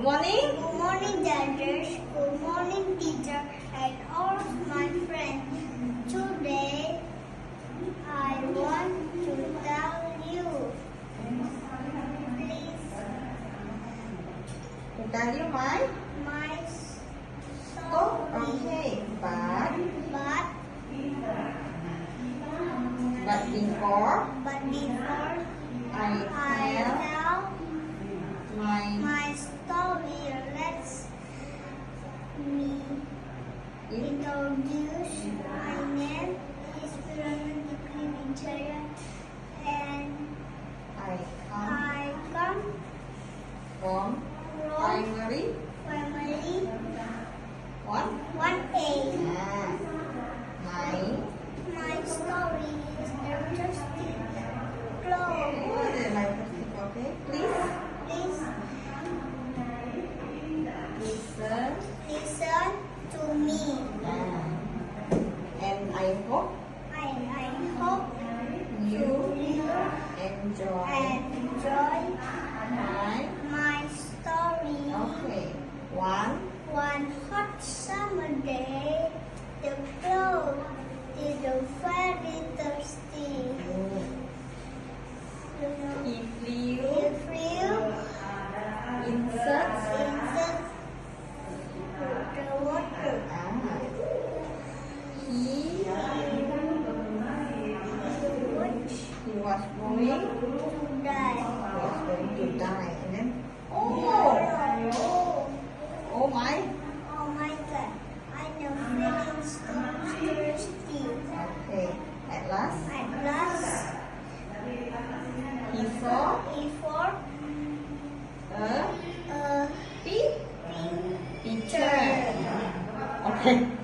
Good morning. Good morning, judges. Good morning, teacher, and all my friends. Today, I want to tell you. Please, To tell you my my oh, story. okay. But before But before I I tell tell my my story, let's me introduce. My name is Veronica Wijaya, and I come I come from from primary family 1A. My My story is interesting. Close. okay. Please Please listen. listen to me. And I hope I hope you you enjoy enjoy my my story. okay. One hot summer day, the crowd is very thirsty. If you If you insert insert the water, he which was going to die. to die. And then Oh, oh my oh my God! I know feeling so thirsty. okay. At last At last, he saw before a a picture. Okay.